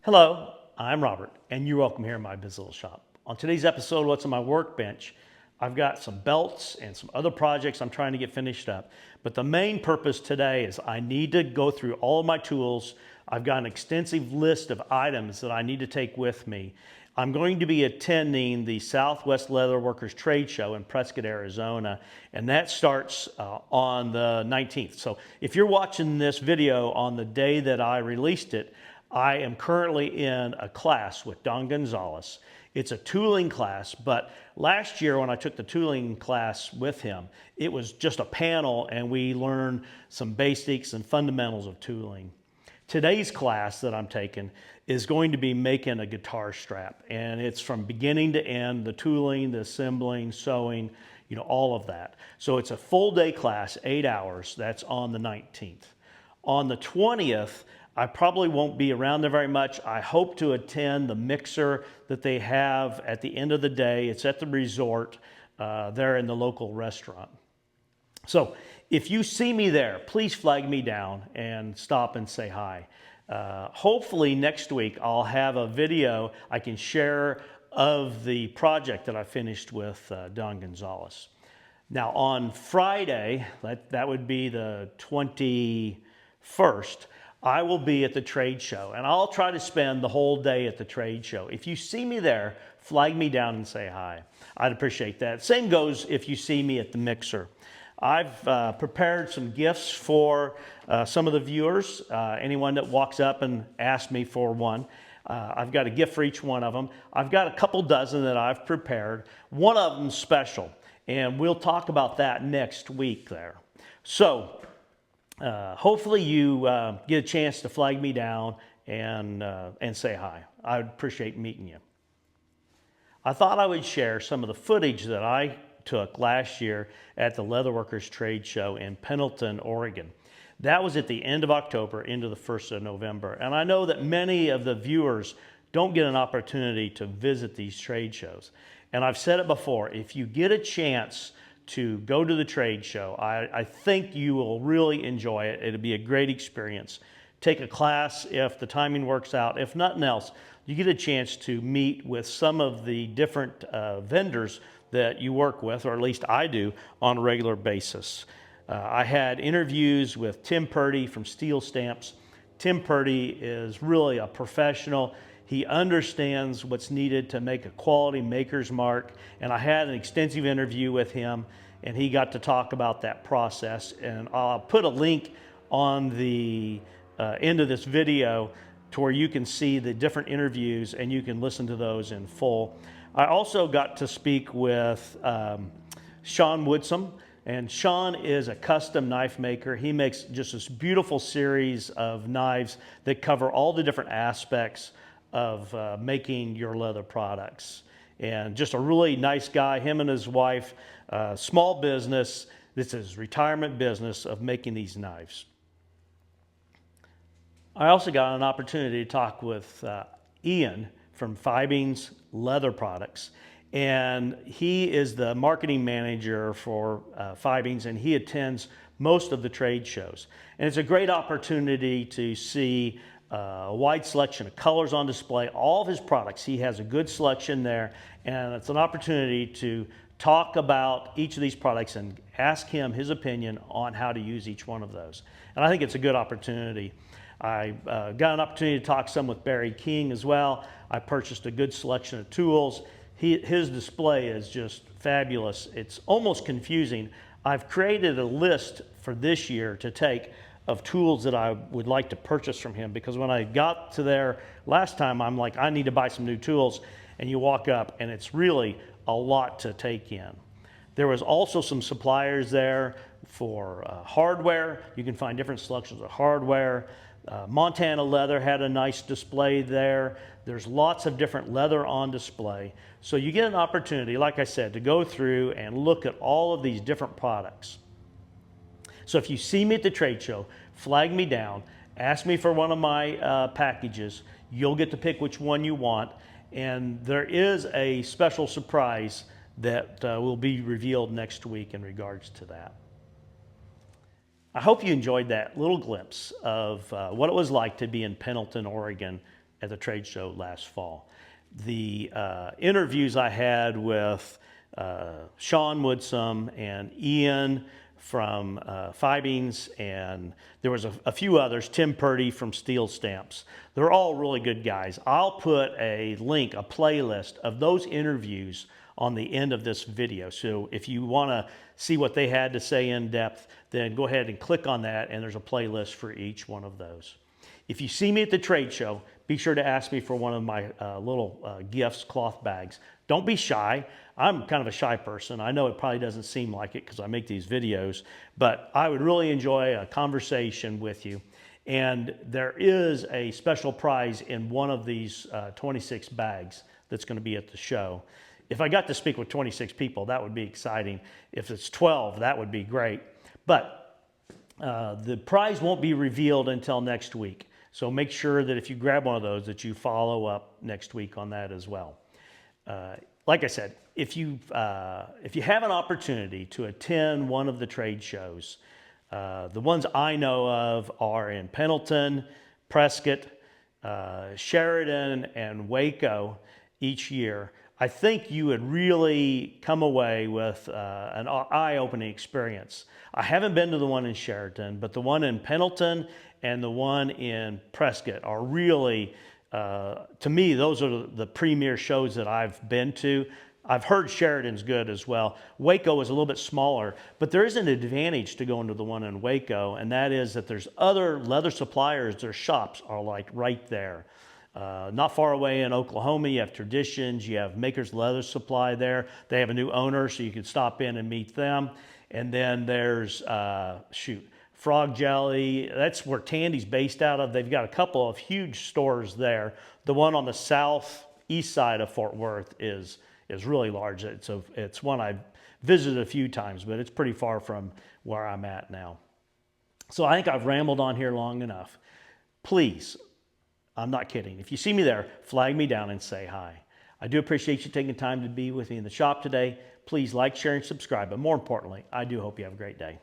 Hello, I'm Robert, and you're welcome here in my biz little shop. On today's episode, What's on my workbench, I've got some belts and some other projects I'm trying to get finished up. But the main purpose today is I need to go through all of my tools. I've got an extensive list of items that I need to take with me. I'm going to be attending the Southwest Leather Workers Trade Show in Prescott, Arizona, and that starts on the 19th. So if you're watching this video on the day that I released it, I am currently in a class with Don Gonzalez. It's a tooling class, but last year when I took the tooling class with him, it was just a panel and we learned some basics and fundamentals of tooling. Today's class that I'm taking is going to be making a guitar strap, and it's from beginning to end, the tooling, the assembling, sewing, all of that. So it's a full day class, 8 hours. That's on the 19th. On the 20th, I probably won't be around there very much. I hope to attend the mixer that they have at the end of the day. It's at the resort there in the local restaurant. So if you see me there, please flag me down and stop and say hi. Hopefully next week I'll have a video I can share of the project that I finished with Don Gonzalez. Now on Friday, that would be the 21st, I will be at the trade show, and I'll try to spend the whole day at the trade show. If you see me there, flag me down and say hi. I'd appreciate that. Same goes if you see me at the mixer. I've prepared some gifts for some of the viewers, anyone that walks up and asks me for one. I've got a gift for each one of them. I've got a couple dozen that I've prepared. One of them's special, and we'll talk about that next week there. So, hopefully you get a chance to flag me down and say hi. I'd appreciate meeting you. I thought I would share some of the footage that I took last year at the Leatherworkers Trade Show in Pendleton, Oregon. That was at the end of October into the 1st of November. And I know that many of the viewers don't get an opportunity to visit these trade shows. And I've said it before, if you get a chance to go to the trade show, I think you will really enjoy it. It'll be a great experience. Take a class if the timing works out. If nothing else, you get a chance to meet with some of the different vendors that you work with, or at least I do, on a regular basis. I had interviews with Tim Purdy from Steel Stamps. Tim Purdy is really a professional. He understands what's needed to make a quality maker's mark, and I had an extensive interview with him, and he got to talk about that process. And I'll put a link on the end of this video to where you can see the different interviews and you can listen to those in full. I also got to speak with Sean Woodsum, and Sean is a custom knife maker. He makes just this beautiful series of knives that cover all the different aspects of making your leather products. And just a really nice guy, him and his wife, small business. This is retirement business of making these knives. I also got an opportunity to talk with Ian from Fiebing's Leather Products. And he is the marketing manager for Fiebing's, and he attends most of the trade shows. And it's a great opportunity to see a wide selection of colors on display, all of his products. He has a good selection there, and it's an opportunity to talk about each of these products and ask him his opinion on how to use each one of those. And I think it's a good opportunity. I got an opportunity to talk some with Barry King as well. I purchased a good selection of tools. His display is just fabulous. It's almost confusing. I've created a list for this year to take of tools that I would like to purchase from him, because when I got to there last time, I'm like, I need to buy some new tools. And you walk up and it's really a lot to take in. There was also some suppliers there for hardware. You can find different selections of hardware. Montana Leather had a nice display there. There's lots of different leather on display. So you get an opportunity, like I said, to go through and look at all of these different products. So if you see me at the trade show, flag me down, ask me for one of my packages. You'll get to pick which one you want. And there is a special surprise that will be revealed next week in regards to that. I hope you enjoyed that little glimpse of what it was like to be in Pendleton, Oregon at the trade show last fall. The interviews I had with Sean Woodsum and Ian from Fiebing's, and there was a few others, Tim Purdy from Steel Stamps. They're all really good guys. I'll put a link, a playlist of those interviews on the end of this video. So if you want to see what they had to say in depth, then go ahead and click on that, and there's a playlist for each one of those. If you see me at the trade show, be sure to ask me for one of my little gifts, cloth bags. Don't be shy. I'm kind of a shy person. I know it probably doesn't seem like it because I make these videos, but I would really enjoy a conversation with you. And there is a special prize in one of these 26 bags that's going to be at the show. If I got to speak with 26 people, that would be exciting. If it's 12, that would be great. But the prize won't be revealed until next week. So make sure that if you grab one of those, that you follow up next week on that as well. Like I said, if you have an opportunity to attend one of the trade shows, the ones I know of are in Pendleton, Prescott, Sheridan, and Waco each year. I think you would really come away with an eye-opening experience. I haven't been to the one in Sheridan, but the one in Pendleton and the one in Prescott are really, to me, those are the premier shows that I've been to. I've heard Sheridan's good as well. Waco is a little bit smaller, but there is an advantage to going to the one in Waco, and that is that there's other leather suppliers. Their shops are like right there. Not far away in Oklahoma, you have Traditions, you have Maker's Leather Supply there. They have a new owner, so you can stop in and meet them. And then there's, Frog Jelly. That's where Tandy's based out of. They've got a couple of huge stores there. The one on the southeast side of Fort Worth is really large. It's one I've visited a few times, but it's pretty far from where I'm at now. So I think I've rambled on here long enough. Please, I'm not kidding. If you see me there, flag me down and say hi. I do appreciate you taking time to be with me in the shop today. Please like, share, and subscribe. But more importantly, I do hope you have a great day.